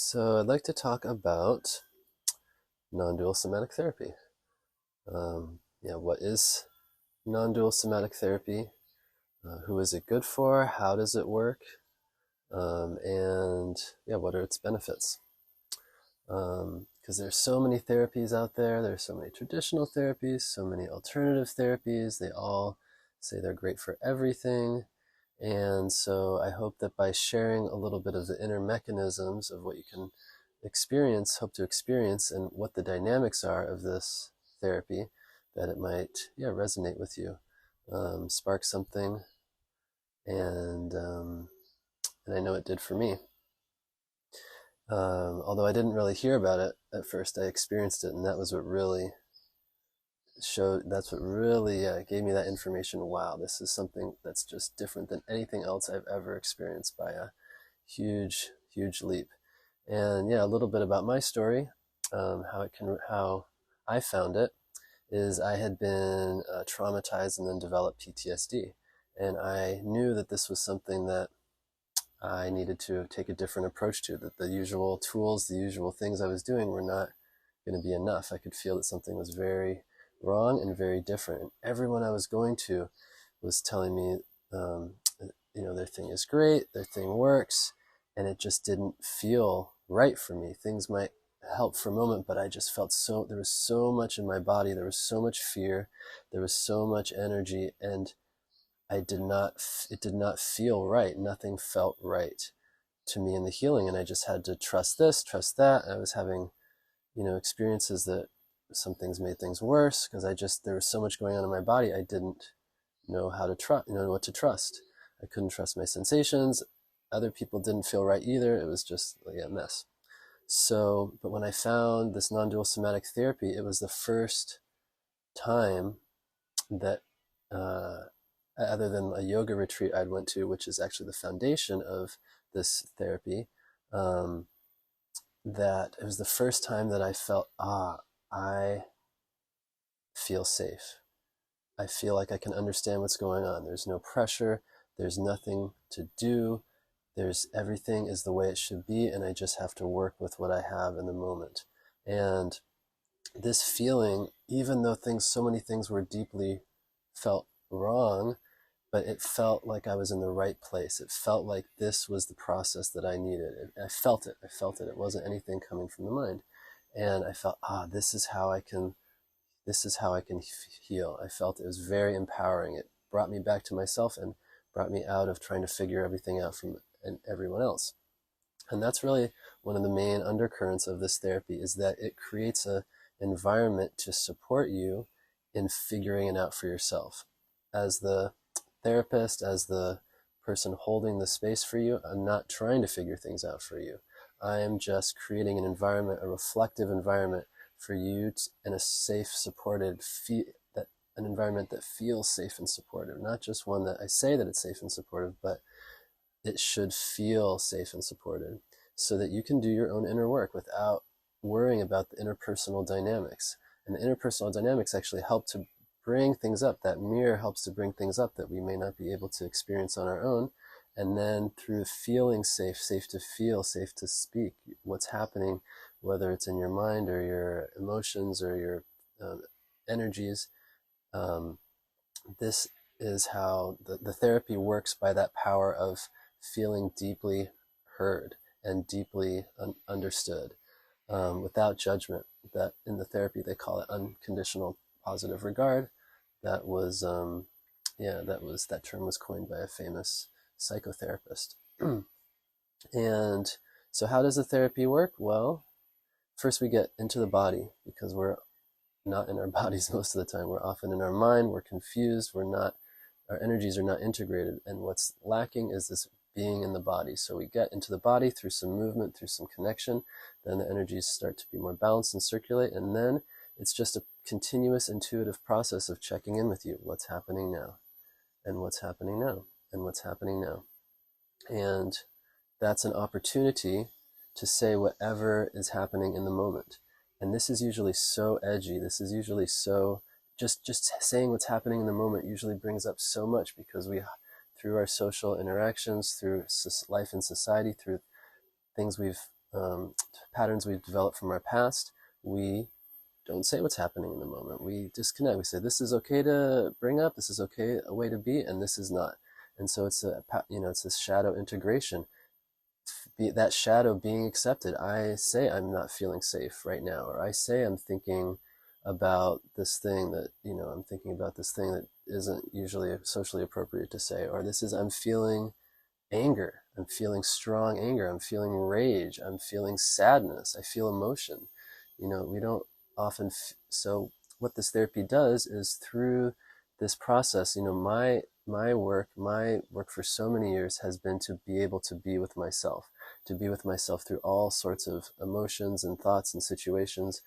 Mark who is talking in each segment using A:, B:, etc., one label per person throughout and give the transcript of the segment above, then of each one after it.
A: So I'd like to talk about non-dual somatic therapy. What is non-dual somatic therapy? Who is it good for? How does it work? What are its benefits? Because there's so many therapies out there. There's so many traditional therapies, so many alternative therapies. They all say they're great for everything. And so I hope that by sharing a little bit of the inner mechanisms of what you can hope to experience, and what the dynamics are of this therapy, that it might resonate with you, spark something, and I know it did for me. Although I didn't really hear about it at first, I experienced it, and that was what really gave me that information. Wow, this is something that's just different than anything else I've ever experienced by a huge, huge leap. And a little bit about my story, how I found it is I had been traumatized and then developed PTSD. And I knew that this was something that I needed to take a different approach to, that the usual tools, the usual things I was doing were not going to be enough. I could feel that something was very wrong and very different. And everyone I was going to was telling me, their thing is great, their thing works, and it just didn't feel right for me. Things might help for a moment, but I just felt there was so much in my body, there was so much fear, there was so much energy, and it did not feel right. Nothing felt right to me in the healing, and I just had to trust this, trust that. I was having, experiences that some things made things worse because there was so much going on in my body. I didn't know how to trust, what to trust. I couldn't trust my sensations. Other people didn't feel right either. It was just like a mess. So, but when I found this non-dual somatic therapy, it was the first time that, other than a yoga retreat I'd went to, which is actually the foundation of this therapy, that it was the first time that I felt, I feel safe. I feel like I can understand what's going on. There's no pressure. There's nothing to do. Everything is the way it should be, and I just have to work with what I have in the moment. And this feeling, even though so many things were deeply felt wrong, but it felt like I was in the right place. It felt like this was the process that I needed. I felt it. It wasn't anything coming from the mind. And I felt, this is how I can heal. I felt it was very empowering. It brought me back to myself and brought me out of trying to figure everything out from everyone else. And that's really one of the main undercurrents of this therapy, is that it creates an environment to support you in figuring it out for yourself. As the therapist, as the person holding the space for you, I'm not trying to figure things out for you. I am just creating an environment, a reflective environment for you, in a safe, supported, an environment that feels safe and supportive. Not just one that I say that it's safe and supportive, but it should feel safe and supported, so that you can do your own inner work without worrying about the interpersonal dynamics. And the interpersonal dynamics actually help to bring things up. That mirror helps to bring things up that we may not be able to experience on our own. And then through feeling safe to feel, safe to speak what's happening, whether it's in your mind or your emotions or your energies, this is how the therapy works, by that power of feeling deeply heard and deeply understood, without judgment. That in the therapy they call it unconditional positive regard. That term was coined by a famous psychotherapist. And so how does the therapy work? Well, first we get into the body, because we're not in our bodies most of the time. We're often in our mind. We're confused. Our energies are not integrated. And what's lacking is this being in the body. So we get into the body through some movement, through some connection. Then the energies start to be more balanced and circulate. And then it's just a continuous intuitive process of checking in with you. What's happening now? And what's happening now? And what's happening now? And that's an opportunity to say whatever is happening in the moment. And this is usually so edgy. This is usually so, just saying what's happening in the moment usually brings up so much, because through our social interactions, through life in society, through things we've patterns we've developed from our past, we don't say what's happening in the moment. We disconnect. We say, this is okay to bring up, this is okay, a way to be, and this is not. And so it's it's a shadow integration. That shadow being accepted. I say I'm not feeling safe right now, or I say I'm thinking about this thing that, I'm thinking about this thing that isn't usually socially appropriate to say, or I'm feeling anger. I'm feeling strong anger. I'm feeling rage. I'm feeling sadness. I feel emotion. We don't often. So what this therapy does is, through this process, my work for so many years has been to be able to be with myself, through all sorts of emotions and thoughts and situations.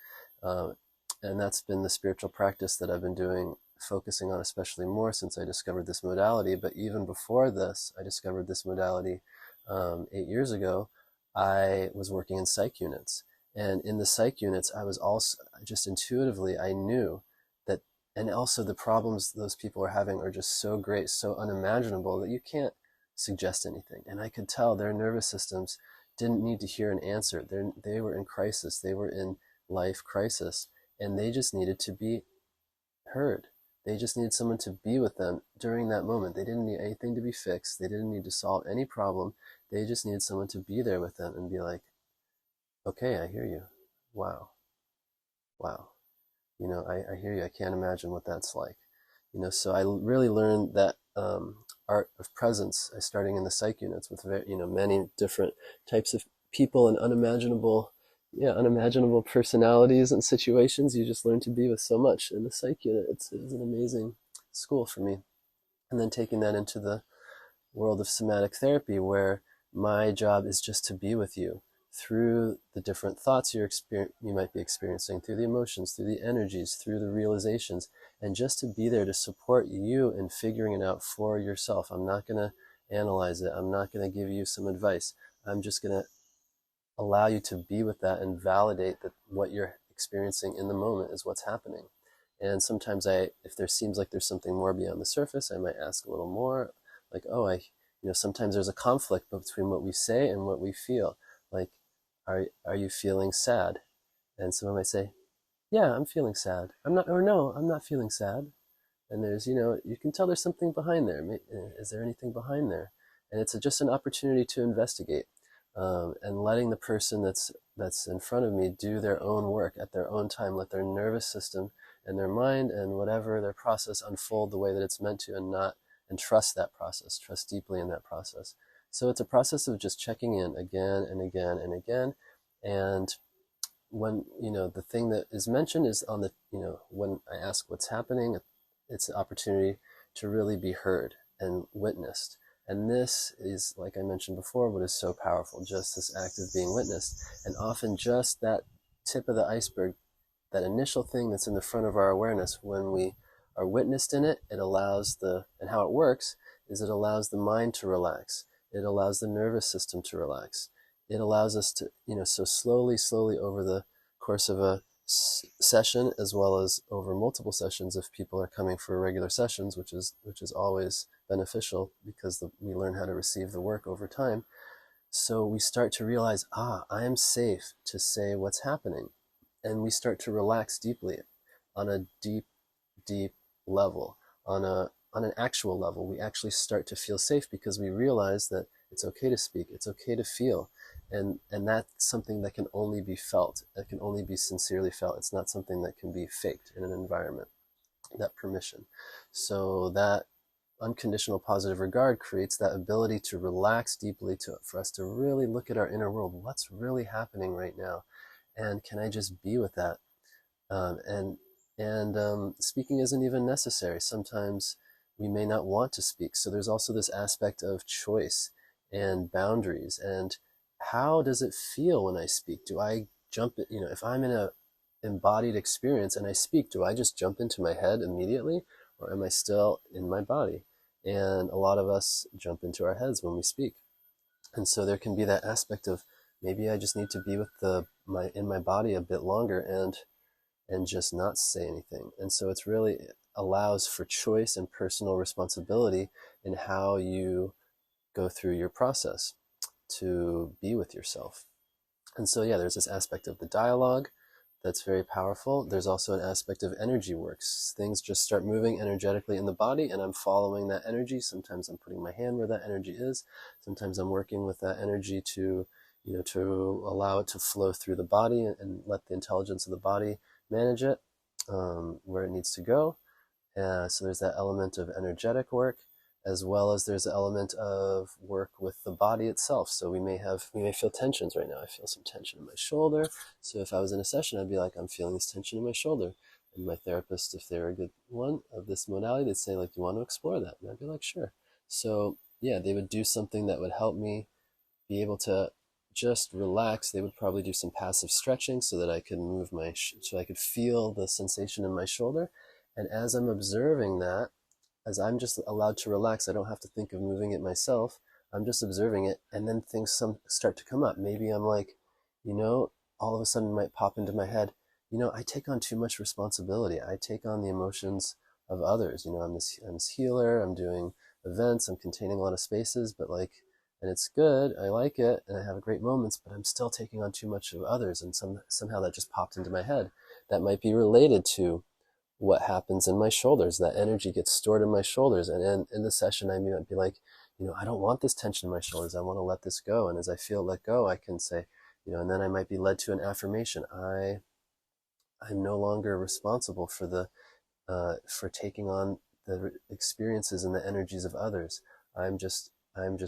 A: And that's been the spiritual practice that I've been doing, focusing on especially more since I discovered this modality. But even before this, I discovered this modality 8 years ago. I was working in psych units. And in the psych units, I was also just intuitively, I knew that, and also the problems those people are having are just so great, so unimaginable, that you can't suggest anything. And I could tell their nervous systems didn't need to hear an answer. They were in crisis. They were in life crisis. And they just needed to be heard. They just needed someone to be with them during that moment. They didn't need anything to be fixed. They didn't need to solve any problem. They just needed someone to be there with them and be like, okay, I hear you. Wow. Wow. I hear you. I can't imagine what that's like. So I really learned that art of presence, starting in the psych units with many different types of people and unimaginable personalities and situations. You just learn to be with so much in the psych unit. It's an amazing school for me. And then taking that into the world of somatic therapy, where my job is just to be with you through the different thoughts you might be experiencing, through the emotions, through the energies, through the realizations, and just to be there to support you in figuring it out for yourself. I'm not going to analyze it. I'm not going to give you some advice. I'm just going to allow you to be with that and validate that what you're experiencing in the moment is what's happening. And sometimes if there seems like there's something more beyond the surface, I might ask a little more, like, sometimes there's a conflict between what we say and what we feel. Like, are you feeling sad? And someone might say, yeah, I'm feeling sad. No, I'm not feeling sad. And there's, you can tell there's something behind there. Is there anything behind there? And it's just an opportunity to investigate, and letting the person that's in front of me do their own work at their own time. Let their nervous system and their mind and whatever their process unfold the way that it's meant to, and trust that process, trust deeply in that process. So it's a process of just checking in again and again and again. And when, the thing that is mentioned is on the, when I ask what's happening, it's an opportunity to really be heard and witnessed. And this is, like I mentioned before, what is so powerful, just this act of being witnessed. And often just that tip of the iceberg, that initial thing that's in the front of our awareness, when we are witnessed in it, it allows and how it works is it allows the mind to relax. It allows the nervous system to relax. It allows us to, so slowly over the course of a session, as well as over multiple sessions if people are coming for regular sessions, which is always beneficial, because we learn how to receive the work over time. So we start to realize, I am safe to say what's happening. And we start to relax deeply on a deep level, on an actual level. We actually start to feel safe because we realize that it's okay to speak, it's okay to feel. And that's something that can only be felt. It can only be sincerely felt. It's not something that can be faked in an environment, that permission. So that unconditional positive regard creates that ability to relax deeply, for us to really look at our inner world. What's really happening right now? And can I just be with that? Speaking isn't even necessary. Sometimes we may not want to speak. So there's also this aspect of choice and boundaries. And how does it feel when I speak? Do I jump, if I'm in a embodied experience and I speak, do I just jump into my head immediately, or am I still in my body? And a lot of us jump into our heads when we speak. And so there can be that aspect of, maybe I just need to be with in my body a bit longer and just not say anything. And so it's really allows for choice and personal responsibility in how you go through your process to be with yourself. And so, yeah, there's this aspect of the dialogue that's very powerful. There's also an aspect of energy works. Things just start moving energetically in the body, and I'm following that energy. Sometimes I'm putting my hand where that energy is. Sometimes I'm working with that energy to, to allow it to flow through the body and let the intelligence of the body manage it where it needs to go. So there's that element of energetic work, as well as there's the element of work with the body itself. So we may feel tensions right now. I feel some tension in my shoulder. So if I was in a session, I'd be like, I'm feeling this tension in my shoulder. And my therapist, if they're a good one of this modality, they'd say, like, you want to explore that? And I'd be like, sure. So yeah, they would do something that would help me be able to just relax. They would probably do some passive stretching so that I could move so I could feel the sensation in my shoulder. And as I'm observing that, as I'm just allowed to relax, I don't have to think of moving it myself. I'm just observing it, and then things start to come up. Maybe I'm like, all of a sudden might pop into my head, I take on too much responsibility. I take on the emotions of others. I'm this healer. I'm doing events. I'm containing a lot of spaces, but and it's good. I like it, and I have great moments. But I'm still taking on too much of others, and somehow that just popped into my head. That might be related to what happens in my shoulders. That energy gets stored in my shoulders. And in the session, I might be like, I don't want this tension in my shoulders. I want to let this go. And as I feel let go, I can say, and then I might be led to an affirmation. I'm no longer responsible for taking on the experiences and the energies of others. I'm just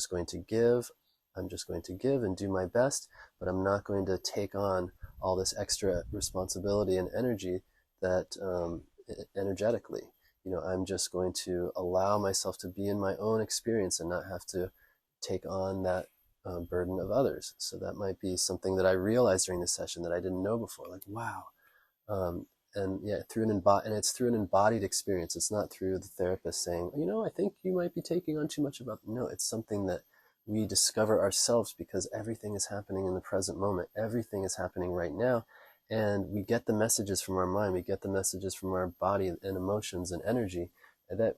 A: going to give. I'm just going to give and do my best, but I'm not going to take on all this extra responsibility and energy that energetically. I'm just going to allow myself to be in my own experience and not have to take on that burden of others. So that might be something that I realized during the session that I didn't know before. Like, wow. And yeah, and it's through an embodied experience. It's not through the therapist saying, I think you might be taking on too much about. No, it's something that we discover ourselves because everything is happening in the present moment. Everything is happening right now. And we get the messages from our mind. We get the messages from our body and emotions and energy that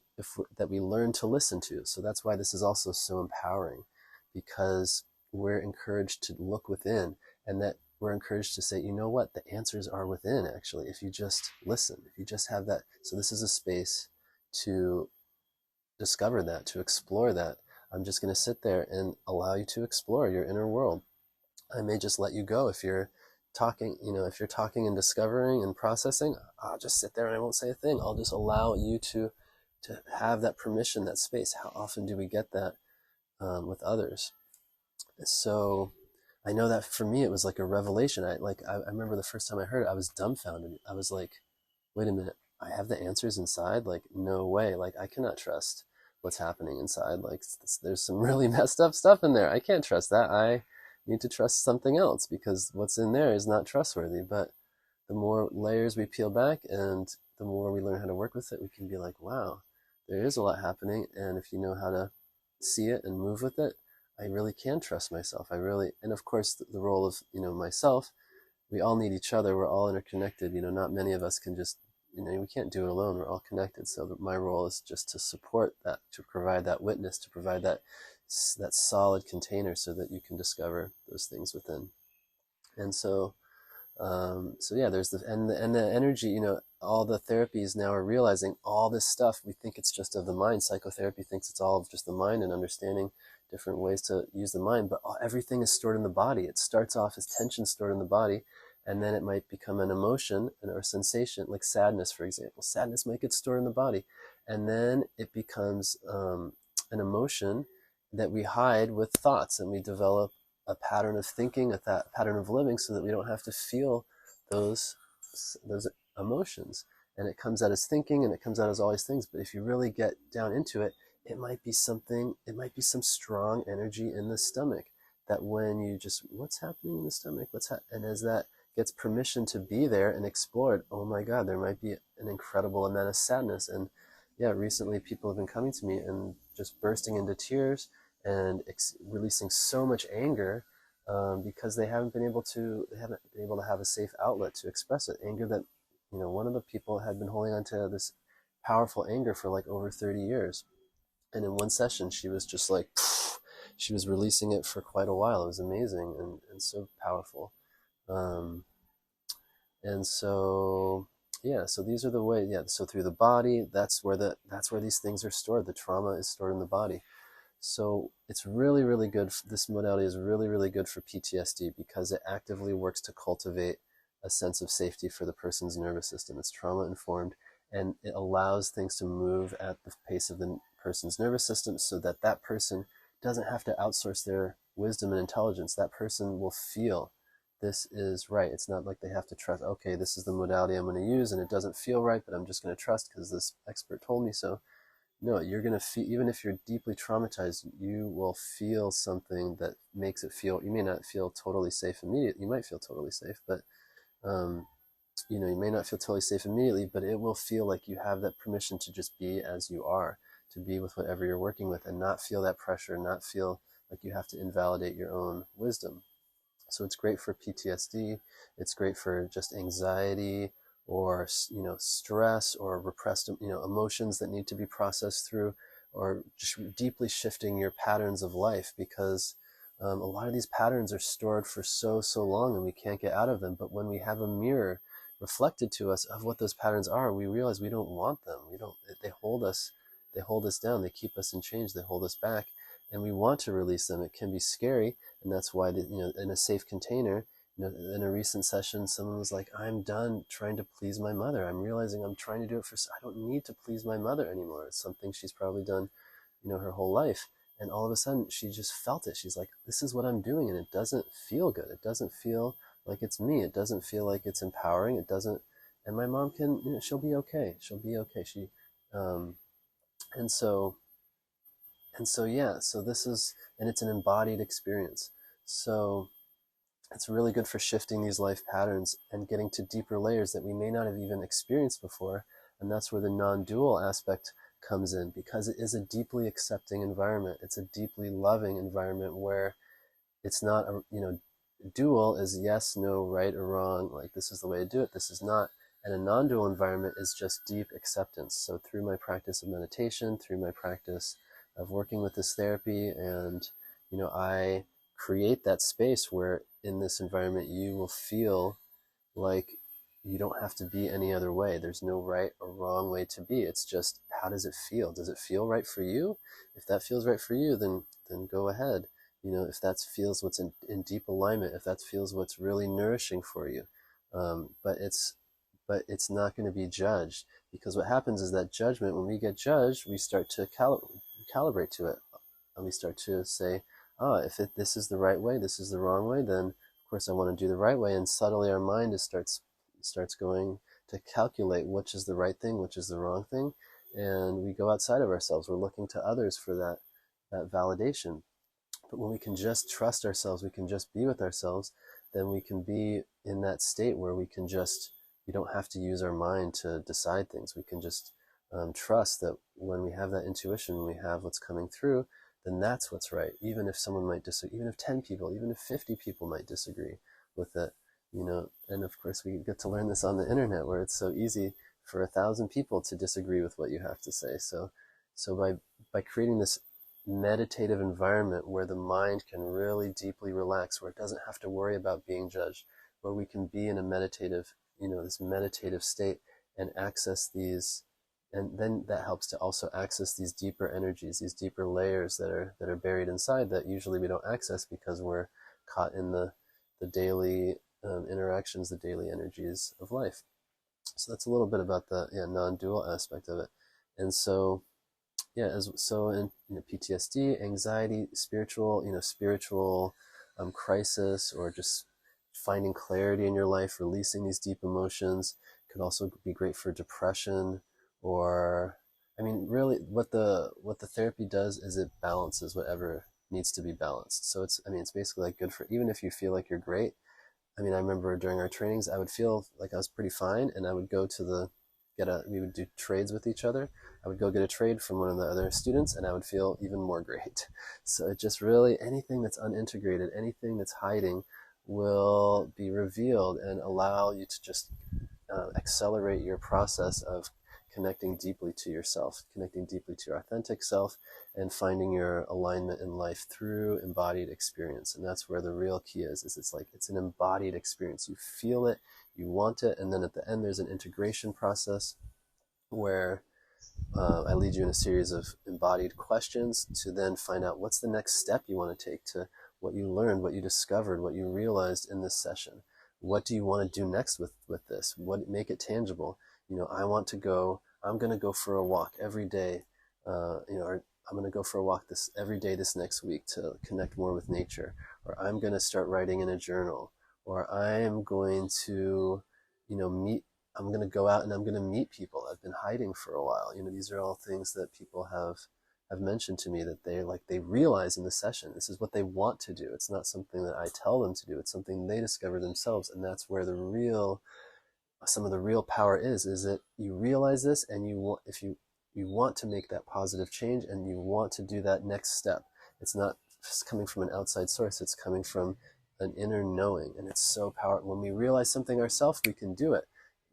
A: we learn to listen to. So that's why this is also so empowering, because we're encouraged to look within, and that we're encouraged to say, you know what, the answers are within, actually, if you just listen, if you just have that. So this is a space to discover that, to explore that. I'm just going to sit there and allow you to explore your inner world. I may just let you go if you're talking, if you're talking and discovering and processing. I'll just sit there and I won't say a thing. I'll just allow you to have that permission, that space. How often do we get that with others? So I know that for me, it was like a revelation. I remember the first time I heard it, I was dumbfounded. I was like, wait a minute, I have the answers inside? Like, no way. Like, I cannot trust what's happening inside. Like, there's some really messed up stuff in there. I can't trust that. I need to trust something else because what's in there is not trustworthy. But the more layers we peel back and the more we learn how to work with it, we can be like, wow, there is a lot happening. And if you know how to see it and move with it, I really can trust myself. And of course, the role of, myself, we all need each other. We're all interconnected. Not many of us can just, we can't do it alone. We're all connected. So my role is just to support that, to provide that witness, to provide that solid container so that you can discover those things within. And so yeah, there's the energy, all the therapies now are realizing all this stuff. We think it's just of the mind. Psychotherapy thinks it's all of just the mind and understanding different ways to use the mind, but everything is stored in the body. It starts off as tension stored in the body, and then it might become an emotion or a sensation, like sadness, for example. Sadness might get stored in the body, and then it becomes an emotion that we hide with thoughts, and we develop a pattern of thinking, a pattern of living, so that we don't have to feel those emotions. And it comes out as thinking, and it comes out as all these things. But if you really get down into it, it might be some strong energy in the stomach that when you just, what's happening in the stomach? And as that gets permission to be there and explored, oh my God, there might be an incredible amount of sadness. And yeah, recently people have been coming to me and just bursting into tears and releasing so much anger because they haven't been able to have a safe outlet to express it. Anger that, one of the people had been holding on to this powerful anger for like over 30 years. And in one session, she was just like, she was releasing it for quite a while. It was amazing and so powerful. Um, and so yeah, so these are the way. Yeah, so through the body, that's where these things are stored. The trauma is stored in the body. So it's really, really good. This modality is really, really good for PTSD because it actively works to cultivate a sense of safety for the person's nervous system. It's trauma informed, and it allows things to move at the pace of the person's nervous system so that that person doesn't have to outsource their wisdom and intelligence. That person will feel this is right. It's not like they have to trust, okay, this is the modality I'm going to use and it doesn't feel right, but I'm just going to trust because this expert told me so. No, you're going to feel, even if you're deeply traumatized, you will feel something that makes it feel, you may not feel totally safe immediately. You might feel totally safe, but, um, you may not feel totally safe immediately, but it will feel like you have that permission to just be as you are, to be with whatever you're working with and not feel that pressure, not feel like you have to invalidate your own wisdom. So it's great for PTSD. It's great for just anxiety or, stress or repressed, emotions that need to be processed through, or just deeply shifting your patterns of life because a lot of these patterns are stored for so long and we can't get out of them. But when we have a mirror reflected to us of what those patterns are, we realize we don't want them. They hold us down. They keep us in chains. They hold us back. And we want to release them. It can be scary, and that's why in a safe container. In a recent session, someone was like, "I'm done trying to please my mother. I'm realizing I'm trying to do it for. I don't need to please my mother anymore. It's something she's probably done, her whole life." And all of a sudden, she just felt it. She's like, "This is what I'm doing, and it doesn't feel good. It doesn't feel like it's me. It doesn't feel like it's empowering. It doesn't." And my mom can, she'll be okay. She'll be okay. Um, and so yeah, so this is, and it's an embodied experience. So it's really good for shifting these life patterns and getting to deeper layers that we may not have even experienced before. And that's where the non-dual aspect comes in, because it is a deeply accepting environment. It's a deeply loving environment where it's not, dual is yes, no, right or wrong, like this is the way to do it, this is not. And a non-dual environment is just deep acceptance. So through my practice of meditation, through my practice of working with this therapy, and I create that space where in this environment you will feel like you don't have to be any other way. There's no right or wrong way to be. It's just, how does it feel? Does it feel right for you? If that feels right for you, then go ahead. If that feels what's in deep alignment, if that feels what's really nourishing for you. But it's not going to be judged, because what happens is that judgment, when we get judged, we start to calibrate to it. And we start to say, if this is the right way, this is the wrong way, then of course I want to do the right way. And subtly our mind starts going to calculate which is the right thing, which is the wrong thing. And we go outside of ourselves. We're looking to others for that validation. But when we can just trust ourselves, we can just be with ourselves, then we can be in that state where we don't have to use our mind to decide things. We can just trust that when we have that intuition, when we have what's coming through, then that's what's right. Even if someone might disagree, even if 10 people, even if 50 people might disagree with it, and of course we get to learn this on the internet, where it's so easy for 1,000 people to disagree with what you have to say. So by creating this meditative environment where the mind can really deeply relax, where it doesn't have to worry about being judged, where we can be in a meditative, this meditative state and access these, and then that helps to also access these deeper energies, these deeper layers that are buried inside that usually we don't access because we're caught in the daily interactions, the daily energies of life. So that's a little bit about the non-dual aspect of it. And so so in PTSD, anxiety, spiritual crisis, or just finding clarity in your life, releasing these deep emotions, could also be great for depression. Or, really, what the therapy does is it balances whatever needs to be balanced. So it's basically like good for, even if you feel like you're great. I remember during our trainings, I would feel like I was pretty fine, and I would go to we would do trades with each other. I would go get a trade from one of the other students, and I would feel even more great. So it just really, anything that's unintegrated, anything that's hiding, will be revealed and allow you to just accelerate your process of connecting deeply to yourself, connecting deeply to your authentic self, and finding your alignment in life through embodied experience. And that's where the real key is it's like it's an embodied experience. You feel it, you want it, and then at the end there's an integration process where I lead you in a series of embodied questions to then find out what's the next step you want to take to what you learned, what you discovered, what you realized in this session. What do you want to do next with this? Make it tangible. I'm going to go for a walk every day, or I'm going to go for a walk every day this next week to connect more with nature, or I'm going to start writing in a journal, or I'm going to, I'm going to go out and I'm going to meet people I've been hiding for a while. These are all things that people have mentioned to me that they realize in the session. This is what they want to do. It's not something that I tell them to do. It's something they discover themselves. And that's where some of the real power is that you realize this, and if you want to make that positive change and you want to do that next step. It's not just coming from an outside source. It's coming from an inner knowing. And it's so powerful. When we realize something ourselves, we can do it.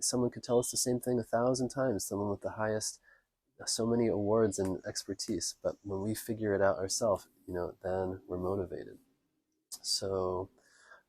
A: Someone could tell us the same thing 1,000 times, someone with the highest, so many awards and expertise. But when we figure it out ourselves, then we're motivated. So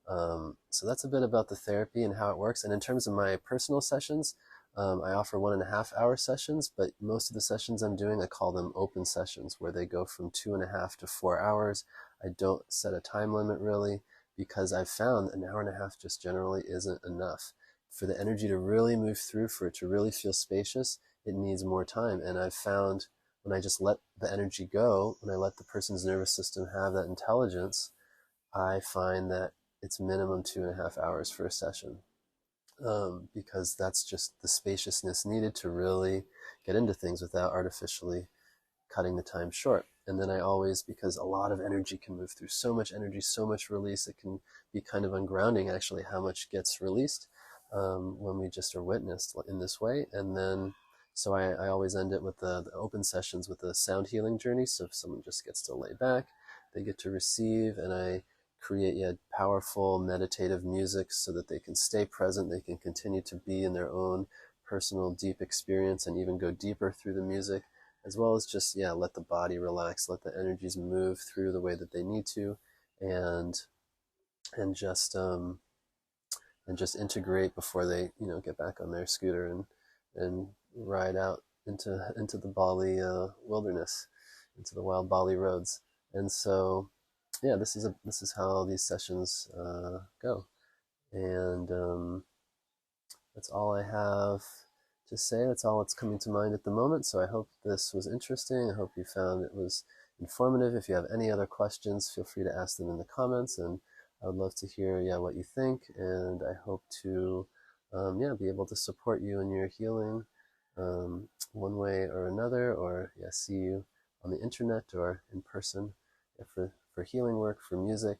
A: that's a bit about the therapy and how it works. And in terms of my personal sessions, I offer 1.5-hour sessions, but most of the sessions I'm doing, I call them open sessions, where they go from 2.5 to 4 hours. I don't set a time limit really, because I've found 1.5 hours just generally isn't enough. For the energy to really move through, for it to really feel spacious, it needs more time. And I've found when I just let the energy go, when I let the person's nervous system have that intelligence, I find that it's minimum 2.5 hours for a session, because that's just the spaciousness needed to really get into things without artificially cutting the time short. And then I always, because a lot of energy can move through, so much energy, so much release, it can be kind of ungrounding actually how much gets released when we just are witnessed in this way. And then, so I always end it with the open sessions with the sound healing journey. So if someone just gets to lay back, they get to receive, and I create powerful meditative music so that they can stay present, they can continue to be in their own personal deep experience and even go deeper through the music, as well as just let the body relax, let the energies move through the way that they need to, and just integrate before they get back on their scooter and ride out into the Bali wilderness, into the wild Bali roads. And so this is how these sessions go. And that's all I have to say. That's all that's coming to mind at the moment. So I hope this was interesting. I hope you found it was informative. If you have any other questions, feel free to ask them in the comments, and I would love to hear what you think. And I hope to be able to support you in your healing one way or another, or see you on the internet or in person for healing work, for music,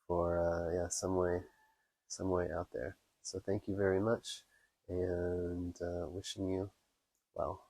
A: for some way out there. So thank you very much, and wishing you well.